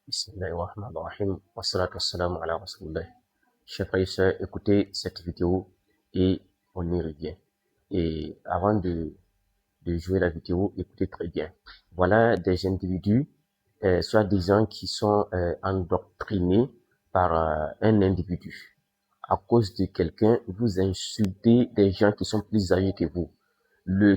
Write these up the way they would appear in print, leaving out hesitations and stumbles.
Bismillahirrahmanirrahim. Wassalatu wassalamu ala rasulillah. Chers frères et sœurs, écoutez cette vidéo et on y revient. Et avant de jouer la vidéo, écoutez très bien. Voilà des individus, soi-disant, qui sont endoctrinés par un individu. À cause de quelqu'un, vous insultez des gens qui sont plus âgés que vous.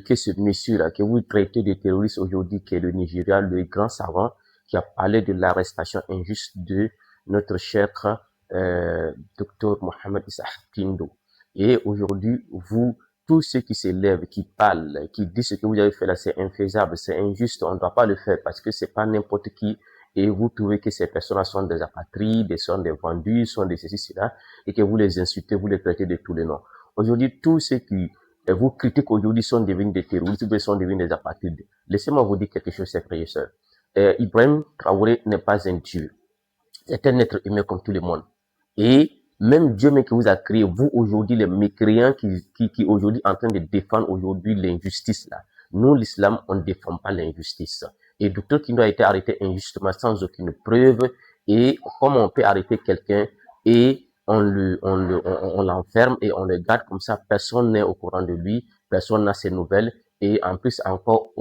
Que ce monsieur-là, que vous traitez de terroriste aujourd'hui, qui est le Nigeria, le grand savant, qui a parlé de l'arrestation injuste de notre cher docteur Mohamed Issa Kindo. Et aujourd'hui, vous, tous ceux qui s'élèvent, qui parlent, qui disent ce que vous avez fait là, c'est infaisable, c'est injuste, on ne doit pas le faire parce que c'est pas n'importe qui. Et vous trouvez que ces personnes sont des apatrides, sont des vendus, sont des ceci, cela, et que vous les insultez, vous les traitez de tous les noms. Aujourd'hui, tous ceux qui vous critiquent aujourd'hui sont devenus des terroristes, ou sont devenus des apatrides. Laissez-moi vous dire quelque chose, chers frères et sœurs. Ibrahim Traoré n'est pas un dieu. C'est un être humain comme tout le monde. Et même Dieu même qui vous a créé, vous aujourd'hui, les mécréants qui aujourd'hui en train de défendre aujourd'hui l'injustice là. Nous, l'islam, on ne défend pas l'injustice. Et docteur Kindo a été arrêté injustement sans aucune preuve. Et comment on peut arrêter quelqu'un et on l'enferme et on le garde comme ça, personne n'est au courant de lui, personne n'a ses nouvelles et en plus encore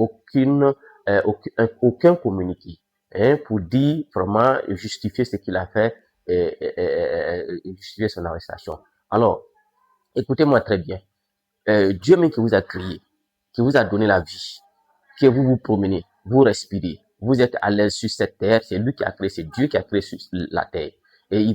aucun communiqué pour dire vraiment justifier ce qu'il a fait et justifier son arrestation. Alors, écoutez-moi très bien. Dieu même qui vous a créé, qui vous a donné la vie, que vous vous promenez, vous respirez, vous êtes à l'aise sur cette terre, c'est lui qui a créé, c'est Dieu qui a créé sur la terre. Et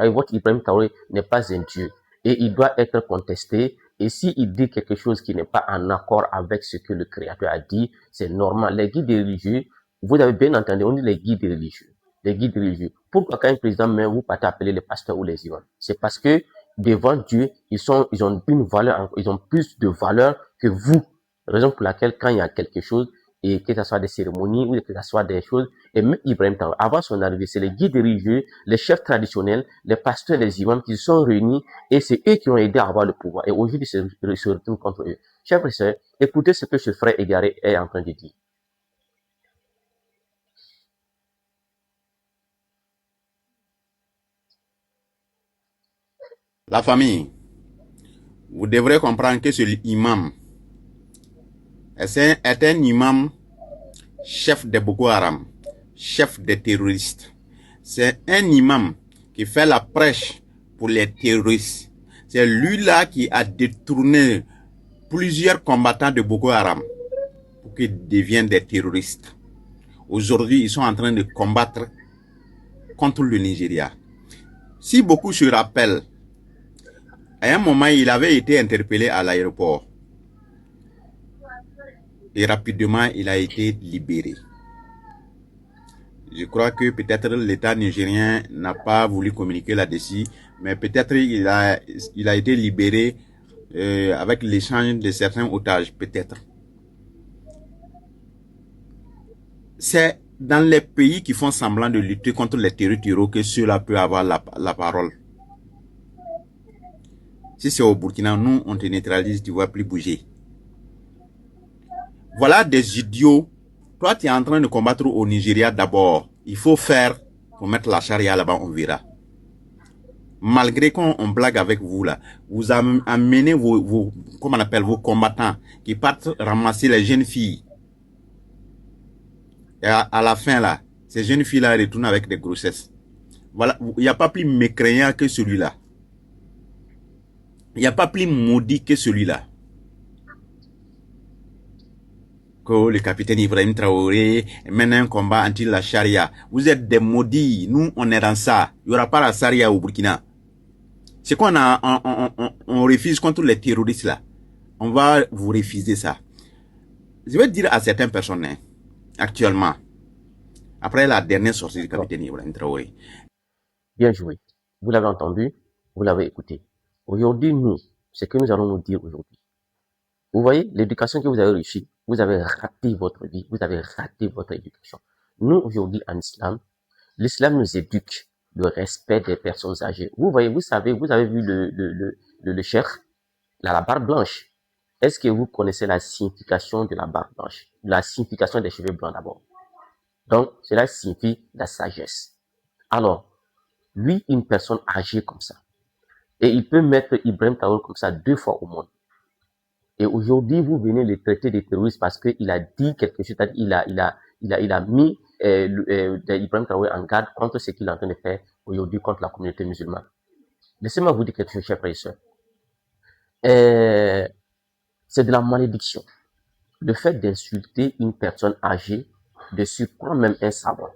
votre Ibrahim Traoré n'est pas un Dieu. Et il doit être contesté. Et s'il dit quelque chose qui n'est pas en accord avec ce que le Créateur a dit, c'est normal. Les guides religieux, vous avez bien entendu, on dit les guides religieux. Les guides religieux. Pourquoi quand un président même vous partez appeler les pasteurs ou les imams? C'est parce que devant Dieu, ils ont une valeur, ils ont plus de valeur que vous. Raison pour laquelle quand il y a quelque chose, et que ce soit des cérémonies ou que ce soit des choses, et même Ibrahim Traoré, avant son arrivée, c'est les guides religieux, les chefs traditionnels, les pasteurs, les imams qui se sont réunis et c'est eux qui ont aidé à avoir le pouvoir. Et aujourd'hui, ils se retournent contre eux. Chers frères et sœurs, écoutez ce que ce frère égaré est en train de dire. La famille, vous devrez comprendre que ce imam est un imam chef de Boko Haram, chef des terroristes. C'est un imam qui fait la prêche pour les terroristes. C'est lui-là qui a détourné plusieurs combattants de Boko Haram pour qu'ils deviennent des terroristes. Aujourd'hui, ils sont en train de combattre contre le Nigeria. Si beaucoup se rappellent, à un moment, il avait été interpellé à l'aéroport. Et rapidement, il a été libéré. Je crois que peut-être l'État nigérien n'a pas voulu communiquer là-dessus, mais peut-être il a été libéré avec l'échange de certains otages, peut-être. C'est dans les pays qui font semblant de lutter contre les terroristes que ceux-là peuvent avoir la parole. Si c'est au Burkina, nous, on te neutralise, tu ne vas plus bouger. Voilà des idiots. Toi, tu es en train de combattre au Nigeria d'abord. Il faut faire pour mettre la charia là-bas, on verra. Malgré qu'on blague avec vous là, vous amenez comment on appelle, vos combattants qui partent ramasser les jeunes filles. Et à la fin là, ces jeunes filles là retournent avec des grossesses. Voilà, il n'y a pas plus mécréant que celui-là. Il n'y a pas plus maudit que celui-là. Que le capitaine Ibrahim Traoré mène un combat anti la charia. Vous êtes des maudits. Nous, on est dans ça. Il n'y aura pas la charia au Burkina. C'est qu'on on refuse contre les terroristes là. On va vous refuser ça. Je vais dire à certaines personnes, hein, actuellement, après la dernière sortie du capitaine Ibrahim Traoré. Bien joué. Vous l'avez entendu, vous l'avez écouté. Aujourd'hui, nous, ce que nous allons nous dire aujourd'hui. Vous voyez, l'éducation que vous avez réussi, vous avez raté votre vie, vous avez raté votre éducation. Nous, aujourd'hui, en islam, l'islam nous éduque le respect des personnes âgées. Vous voyez, vous savez, vous avez vu le cheikh, la barbe blanche. Est-ce que vous connaissez la signification de la barbe blanche? La signification des cheveux blancs d'abord. Donc, cela signifie la sagesse. Alors, lui, une personne âgée comme ça, et il peut mettre Ibrahim Traoré comme ça 2 fois au monde. Et aujourd'hui, vous venez le traiter de terroriste parce qu'il a dit quelque chose, il a mis Ibrahim Traoré en garde contre ce qu'il est en train de faire aujourd'hui contre la communauté musulmane. Laissez-moi vous dire quelque chose, chers frères et sœurs. C'est de la malédiction. Le fait d'insulter une personne âgée, de surprendre même un savant.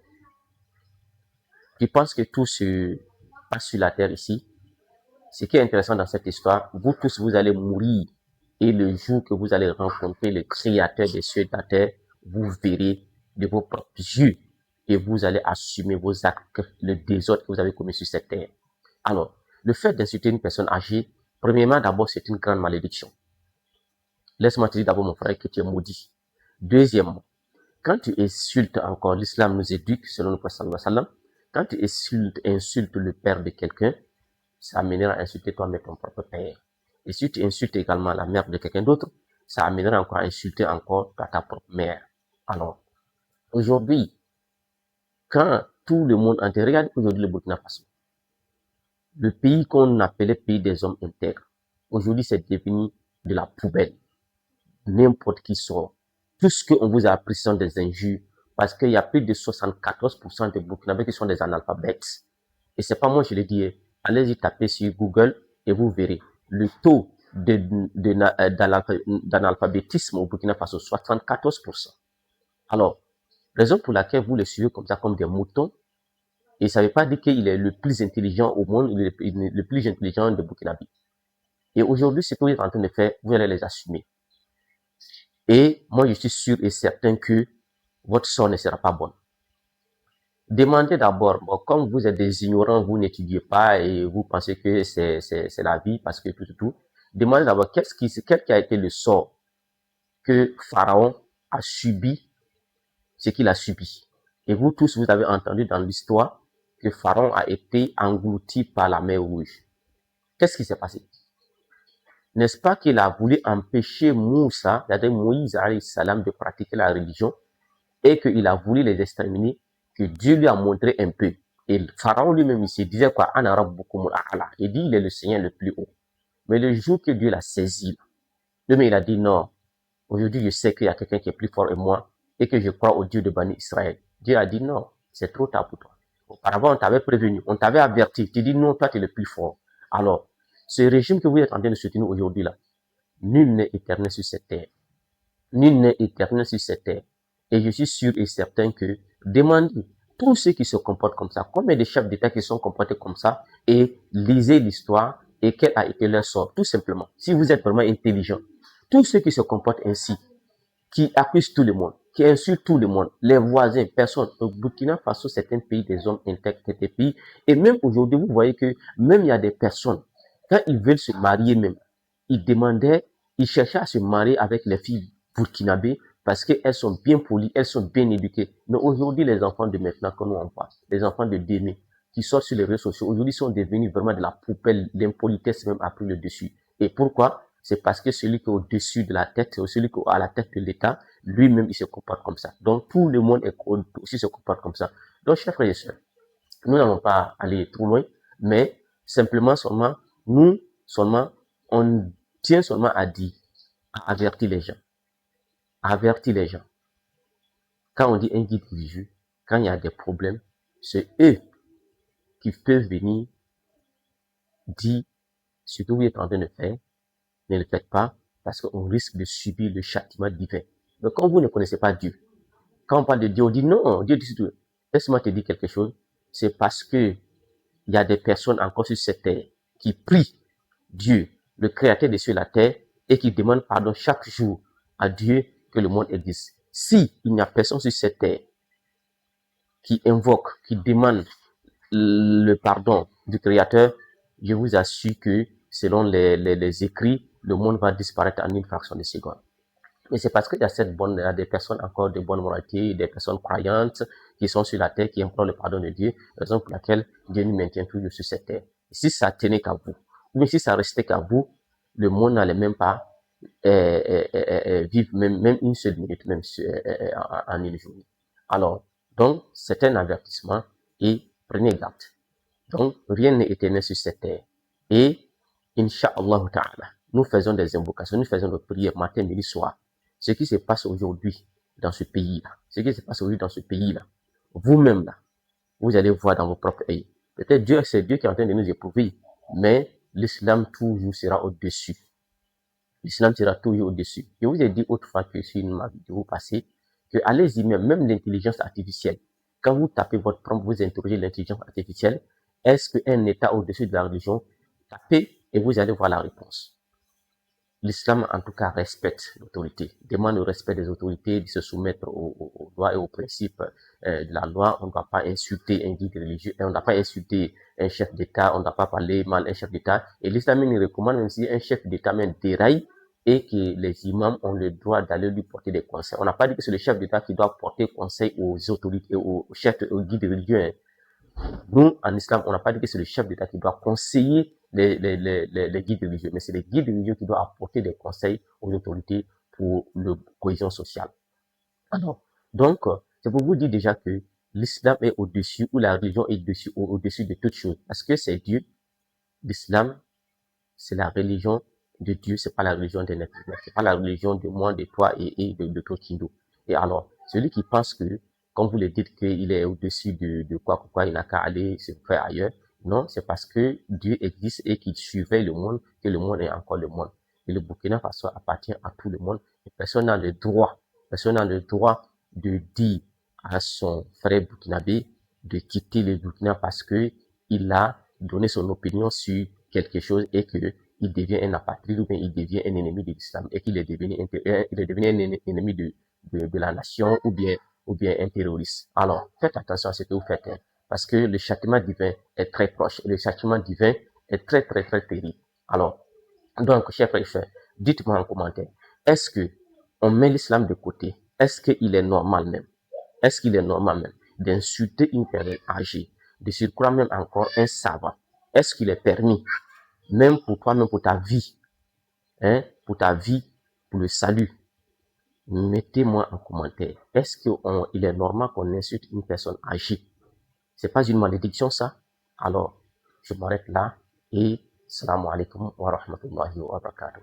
Je pense que tout se passe sur la terre ici. Ce qui est intéressant dans cette histoire, vous tous, vous allez mourir. Et le jour que vous allez rencontrer le créateur des cieux et de la terre, vous verrez de vos propres yeux et vous allez assumer vos actes, le désordre que vous avez commis sur cette terre. Alors, le fait d'insulter une personne âgée, premièrement, d'abord, c'est une grande malédiction. Laisse-moi te dire d'abord, mon frère, que tu es maudit. Deuxièmement, quand tu insultes encore, l'islam nous éduque, selon le prophète sallallahu alayhi wa sallam, quand tu insultes le père de quelqu'un, ça amènera à insulter toi-même ton propre père. Et si tu insultes également la mère de quelqu'un d'autre, ça amènera encore à insulter encore ta propre mère. Alors, aujourd'hui, quand tout le monde entend, regarde aujourd'hui le Burkina Faso, le pays qu'on appelait pays des hommes intègres, aujourd'hui c'est devenu de la poubelle. N'importe qui sort. Tout ce qu'on vous a appris sont des injures, parce qu'il y a plus de 74% des Burkinabés qui sont des analphabètes. Et c'est pas moi, je le dis. Allez-y taper sur Google et vous verrez le taux d'analphabétisme au Burkina Faso, 74%. Alors, raison pour laquelle vous le suivez comme ça, comme des moutons, et ça ne veut pas dire qu'il est le plus intelligent au monde, il est le plus intelligent de Burkinabé. Et aujourd'hui, ce que vous êtes en train de faire, vous allez les assumer. Et moi, je suis sûr et certain que votre sort ne sera pas bonne. Demandez d'abord, bon, comme vous êtes des ignorants, vous n'étudiez pas et vous pensez que c'est la vie parce que tout. Demandez d'abord quel qui a été le sort que Pharaon a subi, ce qu'il a subi. Et vous tous, vous avez entendu dans l'histoire que Pharaon a été englouti par la mer Rouge. Qu'est-ce qui s'est passé? N'est-ce pas qu'il a voulu empêcher Moussa, c'est-à-dire Moïse alayhi salam, de pratiquer la religion et qu'il a voulu les exterminer, que Dieu lui a montré un peu. Et Pharaon lui-même, il se disait quoi? Il dit, il est le Seigneur le plus haut. Mais le jour que Dieu l'a saisi, lui-même, il a dit non. Aujourd'hui, je sais qu'il y a quelqu'un qui est plus fort que moi et que je crois au Dieu de Bani Israël. Dieu a dit non, c'est trop tard pour toi. Auparavant, on t'avait prévenu, on t'avait averti. Tu dis non, toi, tu es le plus fort. Alors, ce régime que vous êtes en train de soutenir aujourd'hui là, nul n'est éternel sur cette terre. Nul n'est éternel sur cette terre. Et je suis sûr et certain que demandez tous ceux qui se comportent comme ça, combien de chefs d'État qui sont comportés comme ça, et lisez l'histoire et quel a été leur sort, tout simplement. Si vous êtes vraiment intelligent, tous ceux qui se comportent ainsi, qui accusent tout le monde, qui insultent tout le monde, les voisins, personne. Au Burkina Faso, c'est un pays des hommes intègres, c'est un pays. Et même aujourd'hui, vous voyez que même il y a des personnes, quand ils veulent se marier même, ils cherchaient à se marier avec les filles burkinabées parce qu'elles sont bien polies, elles sont bien éduquées. Mais aujourd'hui, les enfants de maintenant, que nous on parle, les enfants de demain, qui sortent sur les réseaux sociaux, aujourd'hui sont devenus vraiment de la poubelle, l'impolitesse même a pris le dessus. Et pourquoi? C'est parce que celui qui est au-dessus de la tête, celui qui est à la tête de l'État, lui-même, il se comporte comme ça. Donc, tout le monde aussi se comporte comme ça. Donc, chers frères et sœurs, nous n'allons pas aller trop loin, mais simplement seulement, on tient seulement à dire, à avertir les gens. Avertir les gens. Quand on dit un guide religieux, quand il y a des problèmes, c'est eux qui peuvent venir dire ce que vous êtes en train de faire, ne le faites pas parce qu'on risque de subir le châtiment divin. Mais quand vous ne connaissez pas Dieu, quand on parle de Dieu, on dit non, Dieu dit tout. Laisse-moi te dire quelque chose. C'est parce que il y a des personnes encore sur cette terre qui prient Dieu, le créateur des cieux et de la terre, et qui demandent pardon chaque jour à Dieu que le monde existe. Si il n'y a personne sur cette terre qui invoque, qui demande le pardon du créateur, je vous assure que selon les écrits, le monde va disparaître en une fraction de seconde. Mais c'est parce qu'il y a des personnes encore de bonne moralité, des personnes croyantes qui sont sur la terre, qui implorent le pardon de Dieu, raison pour laquelle Dieu nous maintient toujours sur cette terre. Et si ça tenait qu'à vous, ou si ça restait qu'à vous, le monde n'allait même pas vivre même une seule minute, même en une journée. Alors, donc, c'est un avertissement et Prenez garde. Donc, rien n'est éternel sur cette terre. Et, Inch'Allah Ta'ala, nous faisons des invocations, nous faisons des prières matin, midi, soir. Ce qui se passe aujourd'hui dans ce pays-là, vous-même là, vous allez voir dans vos propres œils. Peut-être Dieu, c'est Dieu qui est en train de nous éprouver, mais l'islam toujours sera au-dessus. L'islam sera toujours au-dessus. Je vous ai dit autrefois que sur ma vidéo passée, que allez-y même l'intelligence artificielle. Quand vous tapez votre prompt, vous interrogez l'intelligence artificielle, est-ce qu'un État au-dessus de la religion? Tapez et vous allez voir la réponse. L'islam, en tout cas, respecte l'autorité, demande le respect des autorités, de se soumettre aux lois et aux principes de la loi. On ne doit pas insulter un guide religieux, on ne doit pas insulter un chef d'État, on ne doit pas parler mal un chef d'État. Et l'islam nous recommande, même si un chef d'État même déraille et que les imams ont le droit d'aller lui porter des conseils. On n'a pas dit que c'est le chef d'État qui doit porter conseil aux autorités, aux chefs, aux guides religieux. Nous, en islam, on n'a pas dit que c'est le chef d'État qui doit conseiller les guides religieux, mais c'est les guides religieux qui doivent apporter des conseils aux autorités pour la cohésion sociale. Alors, donc, c'est pour vous dire déjà que l'islam est au-dessus, ou la religion est au-dessus de toute chose. Parce que c'est Dieu. L'islam, c'est la religion de Dieu, c'est pas la religion des êtres humains, c'est pas la religion de moi, de toi et de tout Hindu. Et alors, celui qui pense que, comme vous le dites, qu'il est au-dessus de quoi, il n'a qu'à aller se faire ailleurs, non, c'est parce que Dieu existe et qu'il surveille le monde, que le monde est encore le monde. Et le Burkina Faso appartient à tout le monde. Et personne n'a le droit de dire à son frère burkinabé de quitter le Burkina parce que il a donné son opinion sur quelque chose et que il devient un apatride ou bien il devient un ennemi de l'islam et qu'il est devenu un ennemi de la nation ou bien un terroriste. Alors, faites attention à ce que vous faites, hein, parce que le châtiment divin est très proche et le châtiment divin est très terrible. Alors, donc, chers frères et sœurs, dites-moi en commentaire, est-ce que on met l'islam de côté? Est-ce qu'il est normal même? Est-ce qu'il est normal même d'insulter une personne âgée, de surcroît même encore un savant? Est-ce qu'il est permis, même pour toi, même pour ta vie, hein, pour ta vie, pour le salut? Mettez-moi en commentaire. Est-ce qu'il est normal qu'on insulte une personne âgée? C'est pas une malédiction, ça? Alors, je m'arrête là et salam alaikum wa rahmatullahi wa barakatuh.